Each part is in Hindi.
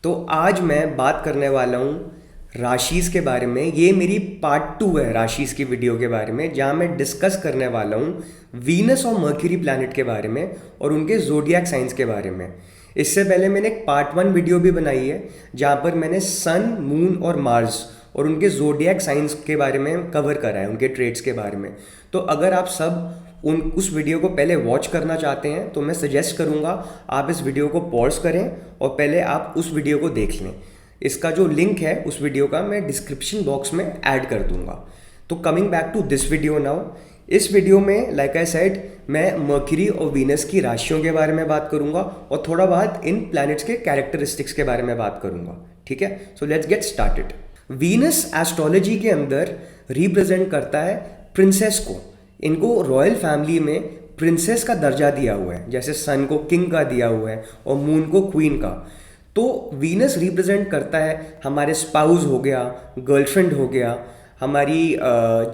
तो आज मैं बात करने वाला हूँ राशीज के बारे में। ये मेरी पार्ट 2 है राशीज की वीडियो के बारे में, जहाँ मैं डिस्कस करने वाला हूँ वीनस और मर्क्यूरी प्लैनेट के बारे में और उनके जोडियाक साइंस के बारे में। इससे पहले मैंने एक पार्ट 1 वीडियो भी बनाई है, जहाँ पर मैंने सन, मून और मार्स और उनके जोडियाक साइंस के बारे में कवर करा है, उनके ट्रेड्स के बारे में। तो अगर आप सब उस वीडियो को पहले वॉच करना चाहते हैं तो मैं सजेस्ट करूंगा आप इस वीडियो को पॉज करें और पहले आप उस वीडियो को देख लें। इसका जो लिंक है उस वीडियो का मैं डिस्क्रिप्शन बॉक्स में ऐड कर दूंगा। तो coming back to this video now, इस वीडियो में लाइक आई सेड मैं मर्क्यूरी और वीनस की राशियों के बारे में बात करूंगा और थोड़ा बहुत इन प्लैनेट्स के कैरेक्टरिस्टिक्स के बारे में बात करूंगा। ठीक है, so let's get started. Venus astrology के अंदर रिप्रेजेंट करता है प्रिंसेस को। इनको रॉयल फैमिली में प्रिंसेस का दर्जा दिया हुआ है, जैसे सन को किंग का दिया हुआ है और मून को क्वीन का। तो वीनस रिप्रेजेंट करता है हमारे स्पाउस हो गया, गर्लफ्रेंड हो गया, हमारी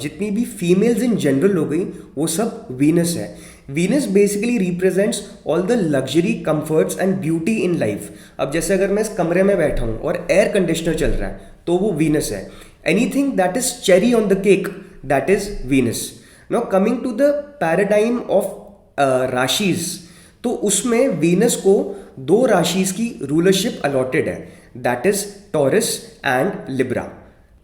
जितनी भी फीमेल्स इन जनरल हो गई, वो सब वीनस है। Venus basically represents all the luxury, comforts and beauty in life. अब जैसे अगर मैं इस कमरे में बैठा हूँ और एयर कंडीशनर चल रहा है तो वो वीनस है। Anything that is cherry on the cake, that is Venus. Now coming to the paradigm of राशीज, तो उसमें वीनस को 2 राशीज की रूलरशिप अलॉटेड है, that is Taurus and Libra.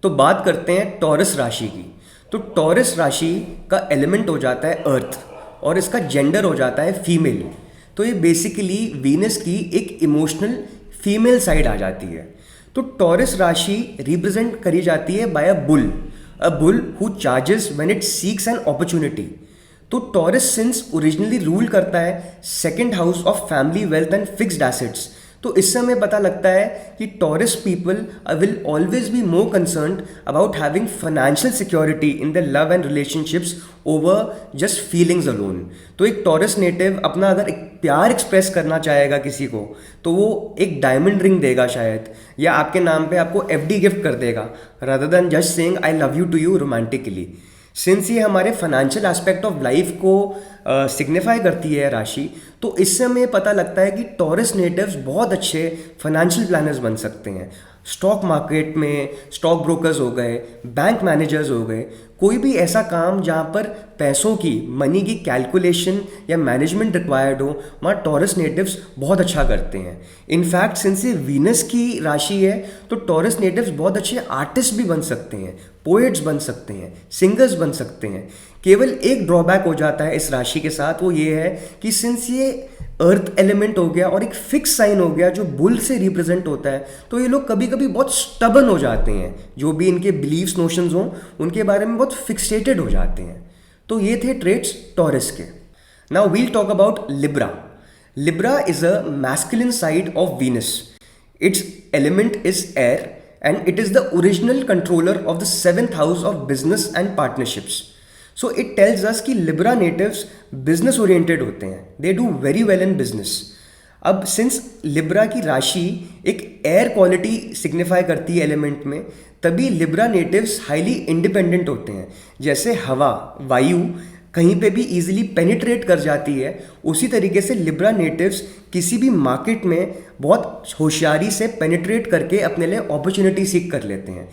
तो बात करते हैं टॉरस राशि की। तो टॉरस राशि का एलिमेंट हो जाता है अर्थ और इसका जेंडर हो जाता है फीमेल। तो ये बेसिकली वीनस की एक इमोशनल फीमेल साइड आ जाती है। तो टॉरस राशि रिप्रेजेंट करी जाती है by a bull who charges when it seeks an opportunity। तो टॉरस सिंस ओरिजिनली रूल करता है second house of family wealth and fixed assets. तो इससे हमें पता लगता है कि Taurus people will always be more concerned about having financial security in the love and relationships over just feelings alone. तो एक टॉरस नेटिव अपना अगर एक प्यार एक्सप्रेस करना चाहेगा किसी को तो वो एक डायमंड रिंग देगा शायद, या आपके नाम पे आपको एफडी गिफ्ट कर देगा rather than just saying I love you to you romantically. Since ये हमारे फाइनेंशियल एस्पेक्ट ऑफ लाइफ को सिग्निफाई करती है राशि, तो इससे हमें पता लगता है कि टॉरस नेटिव्स बहुत अच्छे फाइनेंशियल प्लानर्स बन सकते हैं। स्टॉक मार्केट में स्टॉक ब्रोकर्स हो गए, बैंक मैनेजर्स हो गए, कोई भी ऐसा काम जहाँ पर पैसों की, मनी की कैलकुलेशन या मैनेजमेंट रिक्वायर्ड हो, वहाँ टॉरस नेटिव्स बहुत अच्छा करते हैं। इनफैक्ट सिंस ये वीनस की राशि है तो टॉरस नेटिव्स बहुत अच्छे आर्टिस्ट भी बन सकते हैं, पोएट्स बन सकते हैं, सिंगर्स बन सकते हैं। केवल एक ड्रॉबैक हो जाता है इस राशि के साथ, वो ये है कि सिंस ये अर्थ एलिमेंट हो गया और एक फिक्स साइन हो गया जो बुल से रिप्रेजेंट होता है, तो ये लोग कभी कभी बहुत स्टबन हो जाते हैं। जो भी इनके बिलीव्स नोशंस हों उनके बारे में बहुत फिक्सेटेड हो जाते हैं। तो ये थे ट्रेट्स टॉरस के। Now we'll talk about Libra. Libra is a masculine side of Venus. Its element is air and it is the original controller of the 7th house of business and partnerships. So it tells us कि Libra natives business oriented होते हैं, they do very well in business. अब सिंस लिब्रा की राशि एक एयर क्वालिटी सिग्निफाई करती है एलिमेंट में, तभी लिब्रा नेटिव्स हाईली इंडिपेंडेंट होते हैं। जैसे हवा, वायु कहीं पे भी इजीली पेनिट्रेट कर जाती है, उसी तरीके से लिब्रा नेटिव्स किसी भी मार्केट में बहुत होशियारी से पेनिट्रेट करके अपने लिए अपॉर्चुनिटी सीख कर लेते हैं।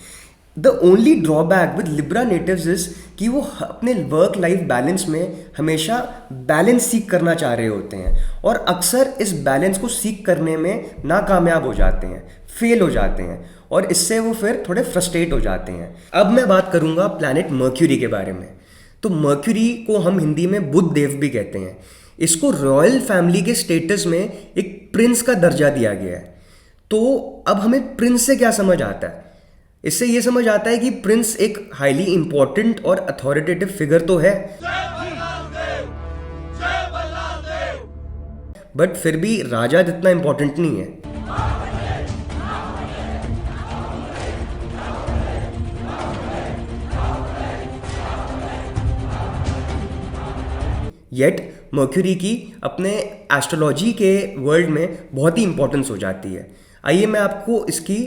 The only drawback with Libra natives is कि वो अपने वर्क लाइफ बैलेंस में हमेशा बैलेंस सीख करना चाह रहे होते हैं और अक्सर इस बैलेंस को सीख करने में नाकामयाब हो जाते हैं, फेल हो जाते हैं और इससे वो फिर थोड़े फ्रस्ट्रेट हो जाते हैं। अब मैं बात करूँगा प्लैनेट मर्क्यूरी के बारे में। तो मर्क्यूरी को हम हिंदी में बुध देव भी कहते हैं। इसको रॉयल फैमिली के स्टेटस में एक प्रिंस का दर्जा दिया गया है। तो अब हमें प्रिंस से क्या समझ आता है? इससे ये समझ आता है कि प्रिंस एक हाईली इंपॉर्टेंट और अथॉरिटेटिव फिगर तो है, बट फिर भी राजा जितना इंपॉर्टेंट नहीं है। येट मर्क्यूरी की अपने एस्ट्रोलॉजी के वर्ल्ड में बहुत ही इंपॉर्टेंस हो जाती है। आइए मैं आपको इसकी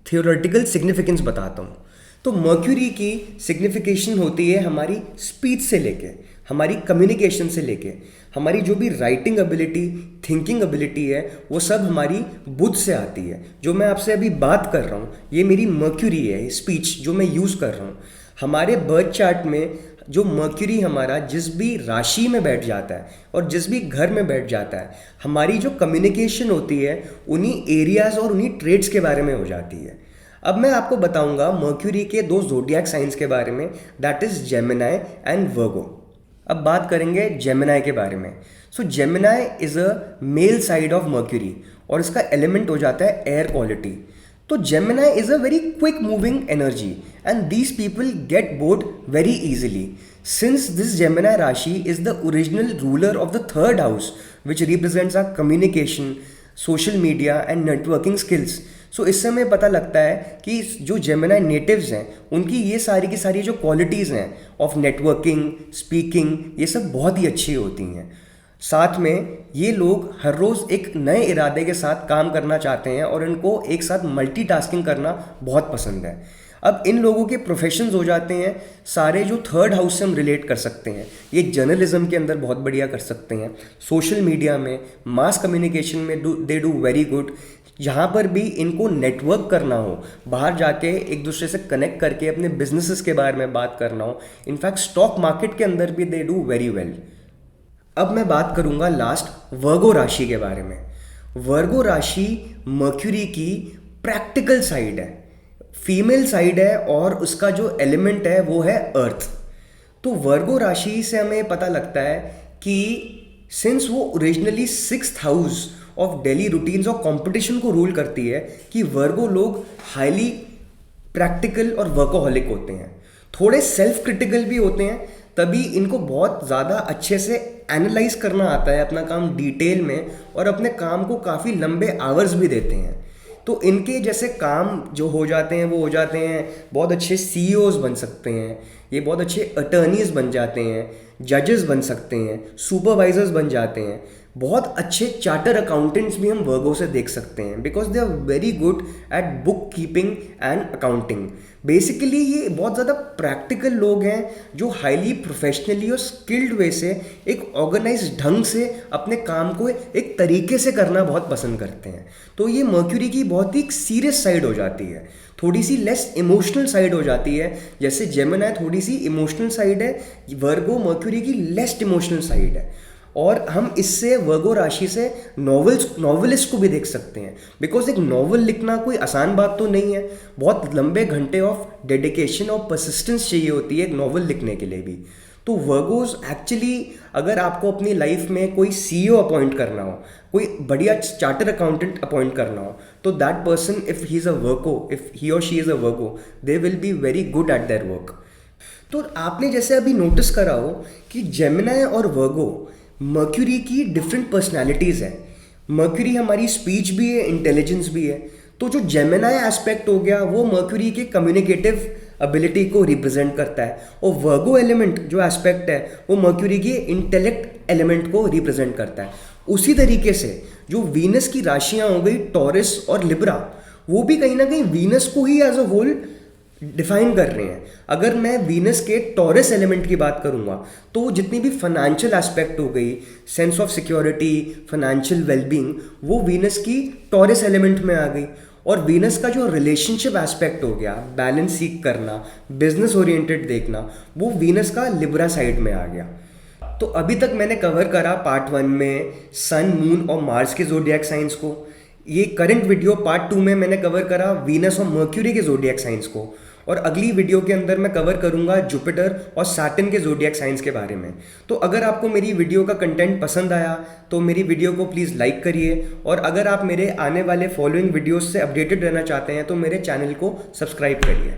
थियोरेटिकल सिग्निफिकेंस बताता हूँ। तो मर्क्यूरी की सिग्निफिकेशन होती है हमारी स्पीच से लेके, हमारी कम्युनिकेशन से लेके। हमारी जो भी राइटिंग एबिलिटी, थिंकिंग एबिलिटी है, वो सब हमारी बुध से आती है। जो मैं आपसे अभी बात कर रहा हूँ, ये मेरी मर्क्यूरी है, स्पीच जो मैं यूज़ कर रहा हूँ। हमारे बर्थ चार्ट में जो मर्क्यूरी हमारा जिस भी राशि में बैठ जाता है और जिस भी घर में बैठ जाता है, हमारी जो कम्युनिकेशन होती है उन्हीं एरियाज और उन्हीं ट्रेड्स के बारे में हो जाती है। अब मैं आपको बताऊंगा मर्क्यूरी के 2 ज़ोडिएक साइंस के बारे में, that is Gemini and Virgo. अब बात करेंगे जेमिनी के बारे में। So Gemini is a male side of Mercury और इसका एलिमेंट हो जाता है एयर क्वालिटी। तो Gemini is a very quick moving energy and these people get bored very easily. Since this Gemini Rashi is the original ruler of the 3rd house, which represents our communication, social media and networking skills. So इससे हमें पता लगता है कि जो जेमिनी नेटिव्स हैं उनकी ये सारी की सारी जो क्वालिटीज़ हैं ऑफ नेटवर्किंग, स्पीकिंग, ये सब बहुत ही अच्छी होती हैं। साथ में ये लोग हर रोज़ एक नए इरादे के साथ काम करना चाहते हैं और इनको एक साथ मल्टीटास्किंग करना बहुत पसंद है। अब इन लोगों के प्रोफेशंस हो जाते हैं सारे जो 3rd हाउस से हम रिलेट कर सकते हैं। ये जर्नलिज्म के अंदर बहुत बढ़िया कर सकते हैं, सोशल मीडिया में, मास कम्युनिकेशन में दे डू वेरी गुड। जहाँ पर भी इनको नेटवर्क करना हो, बाहर जाके एक दूसरे से कनेक्ट करके अपने बिजनेसेस के बारे में बात करना हो, इनफैक्ट स्टॉक मार्केट के अंदर भी दे डू वेरी वेल। अब मैं बात करूंगा लास्ट वर्गो राशि के बारे में। वर्गो राशि मर्क्यूरी की प्रैक्टिकल साइड है, फीमेल साइड है और उसका जो एलिमेंट है वो है अर्थ। तो वर्गो राशि से हमें पता लगता है कि सिंस वो originally 6th house of daily routines और कंपटीशन को रूल करती है, कि वर्गो लोग हाईली प्रैक्टिकल और वर्कोहॉलिक होते हैं, थोड़े सेल्फ क्रिटिकल भी होते हैं, तभी इनको बहुत ज़्यादा अच्छे से एनालाइज करना आता है अपना काम डिटेल में और अपने काम को काफ़ी लंबे आवर्स भी देते हैं। तो इनके जैसे काम जो हो जाते हैं वो हो जाते हैं, बहुत अच्छे सीईओज बन सकते हैं, ये बहुत अच्छे अटर्नीज बन जाते हैं, जजेस बन सकते हैं, सुपरवाइजर्स बन जाते हैं, बहुत अच्छे चार्टर अकाउंटेंट्स भी हम वर्गो से देख सकते हैं, because they are very good at book keeping and accounting. Basically ये बहुत ज़्यादा प्रैक्टिकल लोग हैं जो हाईली प्रोफेशनली और स्किल्ड वे से एक ऑर्गेनाइज ढंग से अपने काम को एक तरीके से करना बहुत पसंद करते हैं। तो ये मर्क्यूरी की बहुत ही सीरियस साइड हो जाती है, थोड़ी सी लेस इमोशनल साइड हो जाती है। जैसे जेमिनी थोड़ी सी इमोशनल साइड है, वर्गो मर्क्यूरी की लेस इमोशनल साइड है। और हम इससे वर्गो राशि से नॉवेलिस्ट को भी देख सकते हैं, बिकॉज एक नॉवल लिखना कोई आसान बात तो नहीं है, बहुत लंबे घंटे ऑफ डेडिकेशन और परसिस्टेंस चाहिए होती है एक नॉवल लिखने के लिए भी। तो वर्गोज एक्चुअली, अगर आपको अपनी लाइफ में कोई सीईओ अपॉइंट करना हो, कोई बढ़िया चार्टर अकाउंटेंट अपॉइंट करना हो, तो that person if he is a Virgo, if he और she is a Virgo, they will be very good at their work. तो आपने जैसे अभी नोटिस करा हो कि जेमिनी और वर्गो मर्क्यूरी की डिफरेंट पर्सनैलिटीज़ है। मर्क्यूरी हमारी स्पीच भी है, इंटेलिजेंस भी है। तो जो जेमिनी एस्पेक्ट हो गया वो मर्क्यूरी के कम्युनिकेटिव एबिलिटी को रिप्रेजेंट करता है, और वर्गो एलिमेंट जो एस्पेक्ट है वो मर्क्यूरी के इंटेलेक्ट एलिमेंट को रिप्रेजेंट करता है। उसी तरीके से जो वीनस की राशियाँ हो गई टॉरस और लिब्रा, वो भी कहीं ना कहीं वीनस को ही एज अ होल डिफाइन कर रहे हैं। अगर मैं वीनस के टॉरस एलिमेंट की बात करूंगा तो जितनी भी फाइनेंशियल एस्पेक्ट हो गई, sense of security, financial wellbeing, वो वीनस की टॉरस एलिमेंट में आ गई। और वीनस का जो रिलेशनशिप एस्पेक्ट हो गया, बैलेंस सीख करना, बिजनेस ओरिएंटेड देखना, वो वीनस का लिब्रा साइड में आ गया। तो अभी तक मैंने कवर करा पार्ट 1 में सन, मून और मार्स के ज़ोडिएक साइंस को। ये करंट वीडियो पार्ट 2 में मैंने कवर करा वीनस और मर्क्यूरी के ज़ोडिएक साइंस को, और अगली वीडियो के अंदर मैं कवर करूंगा जुपिटर और सैटर्न के ज़ोडिएक साइंस के बारे में। तो अगर आपको मेरी वीडियो का कंटेंट पसंद आया तो मेरी वीडियो को प्लीज़ लाइक करिए, और अगर आप मेरे आने वाले फॉलोइंग वीडियोस से अपडेटेड रहना चाहते हैं तो मेरे चैनल को सब्सक्राइब करिए।